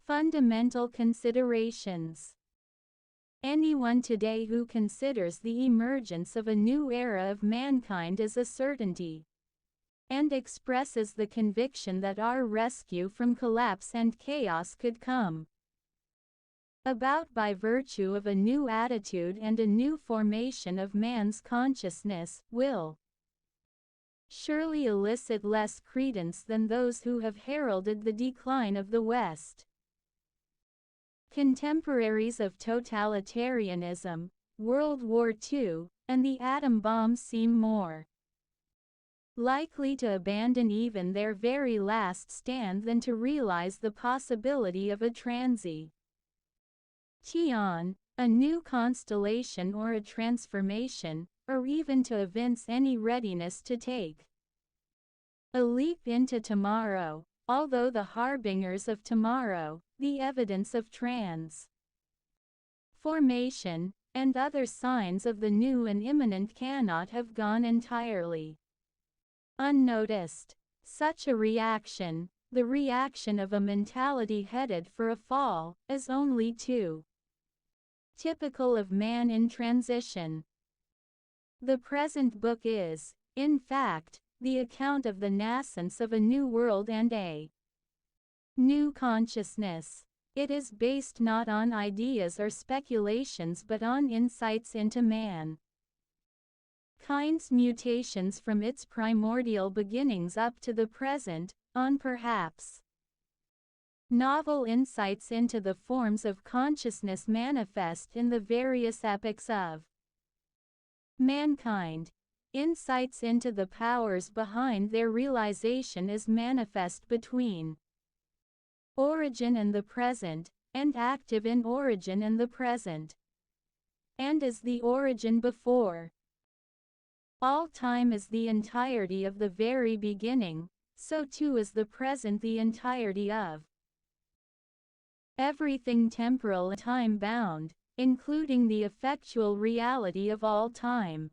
Fundamental considerations. Anyone today who considers the emergence of a new era of mankind as a certainty, and expresses the conviction that our rescue from collapse and chaos could come about by virtue of a new attitude and a new formation of man's consciousness, will surely elicit less credence than those who have heralded the decline of the West. Contemporaries of totalitarianism, World War II, and the atom bomb seem more likely to abandon even their very last stand than to realize the possibility of a transition, a new constellation or a transformation, or even to evince any readiness to take a leap into tomorrow, although the harbingers of tomorrow, the evidence of transformation, and other signs of the new and imminent cannot have gone entirely unnoticed. Such a reaction, the reaction of a mentality headed for a fall, is only too typical of man in transition. The present book is, in fact, the account of the nascence of a new world and a new consciousness. It is based not on ideas or speculations but on insights into mankind's mutations from its primordial beginnings up to the present, on perhaps novel insights into the forms of consciousness manifest in the various epochs of mankind, insights into the powers behind their realization as manifest between origin and the present, and active in origin and the present, and as the origin before all time is the entirety of the very beginning, so too is the present the entirety of everything temporal and time-bound, including the effectual reality of all time.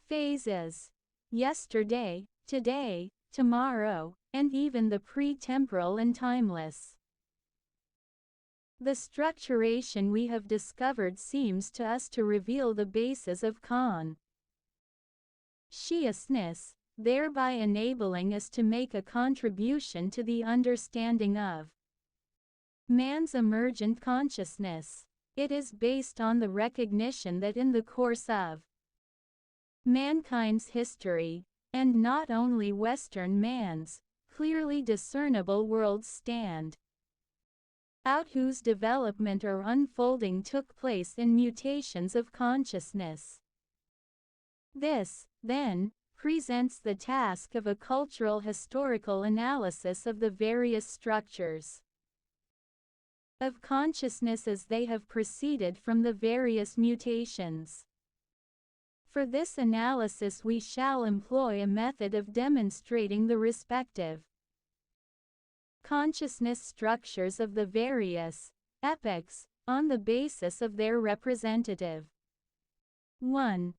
Phases: yesterday, today, tomorrow, and even the pre-temporal and timeless. The structuration we have discovered seems to us to reveal the basis of consciousness, thereby enabling us to make a contribution to the understanding of man's emergent consciousness. It is based on the recognition that in the course of mankind's history, and not only Western man's, clearly discernible worlds stand out whose development or unfolding took place in mutations of consciousness. This, then, presents the task of a cultural historical analysis of the various structures of consciousness as they have proceeded from the various mutations. For this analysis we shall employ a method of demonstrating the respective consciousness structures of the various epochs, on the basis of their representative 1.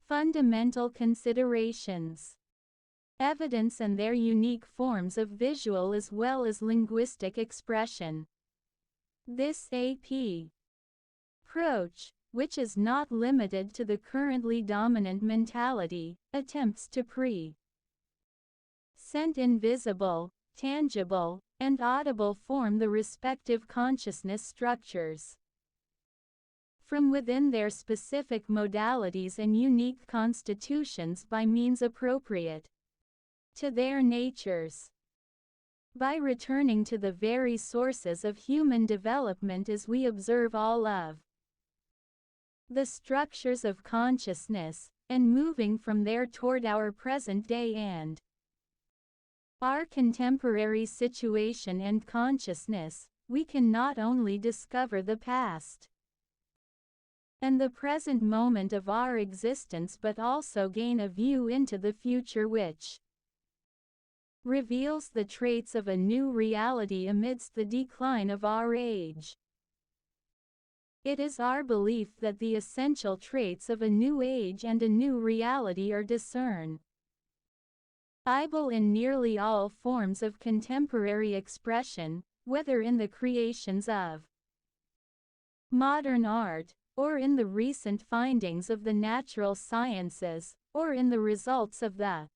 Fundamental considerations. Evidence and their unique forms of visual as well as linguistic expression. This approach, which is not limited to the currently dominant mentality, attempts to present invisible, tangible, and audible form the respective consciousness structures from within their specific modalities and unique constitutions by means appropriate to their natures. By returning to the very sources of human development as we observe all of the structures of consciousness, and moving from there toward our present day and our contemporary situation and consciousness, we can not only discover the past and the present moment of our existence but also gain a view into the future which reveals the traits of a new reality amidst the decline of our age. It is our belief that the essential traits of a new age and a new reality are discerned EPILEPSY in nearly all forms of contemporary expression, whether in the creations of modern art, or in the recent findings of the natural sciences, or in the results of the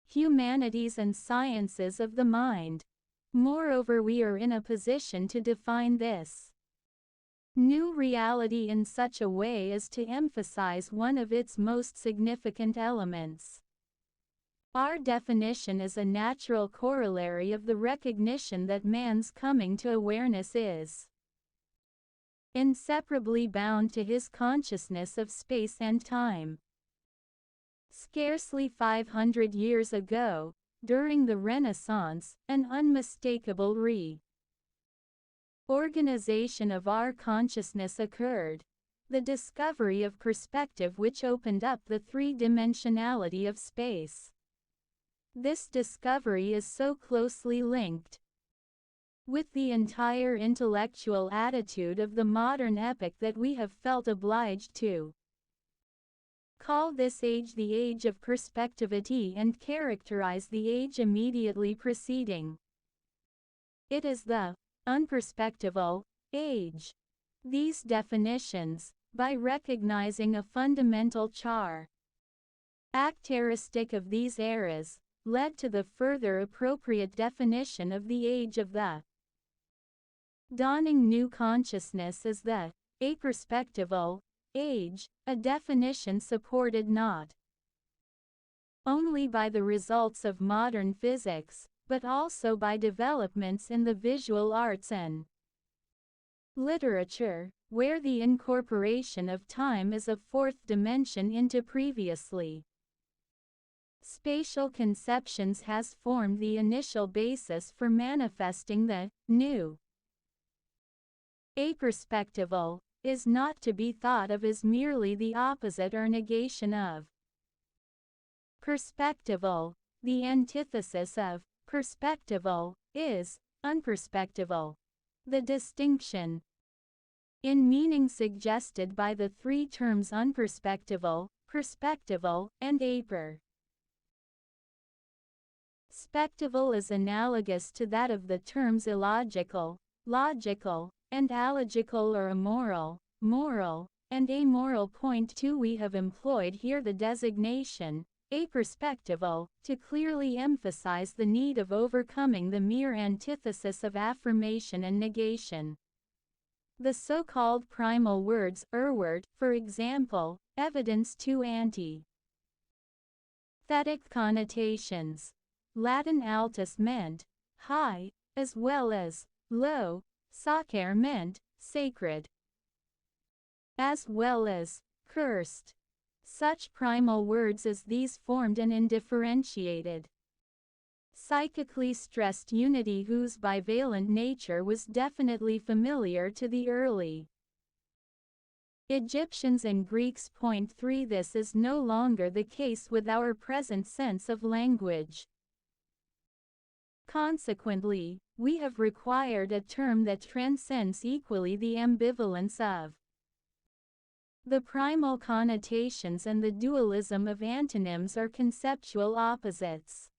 humanities and sciences of the mind. Moreover, we are in a position to define this new reality in such a way as to emphasize one of its most significant elements. Our definition is a natural corollary of the recognition that man's coming to awareness is inseparably bound to his consciousness of space and time. Scarcely 500 years ago, during the Renaissance, an unmistakable reorganization of our consciousness occurred, the discovery of perspective which opened up the three-dimensionality of space. This discovery is so closely linked with the entire intellectual attitude of the modern epoch that we have felt obliged to call this age the age of perspectivity and characterize the age immediately preceding it as the unperspectival age. These definitions, by recognizing a fundamental characteristic of these eras, led to the further appropriate definition of the age of the dawning new consciousness as the aperspectival age, a definition supported not only by the results of modern physics, but also by developments in the visual arts and literature, where the incorporation of time as a fourth dimension into previously spatial conceptions has formed the initial basis for manifesting the new. Aperspectival is not to be thought of as merely the opposite or negation of perspectival. The antithesis of perspectival is unperspectival. The distinction in meaning suggested by the three terms unperspectival, perspectival, and aperspectival is analogous to that of the terms illogical, logical, and allogical or immoral, moral, and amoral. Point 2. We have employed here the designation aperspectival to clearly emphasize the need of overcoming the mere antithesis of affirmation and negation. The so-called primal words, word, for example, evidence two antithetic connotations. Latin altus meant high, as well as low. Sacere meant sacred, as well as cursed. Such primal words as these formed an indifferentiated, psychically stressed unity whose bivalent nature was definitely familiar to the early Egyptians and Greeks. Point 3. This is no longer the case with our present sense of language. Consequently, we have required a term that transcends equally the ambivalence of the primal connotations and the dualism of antonyms or conceptual opposites.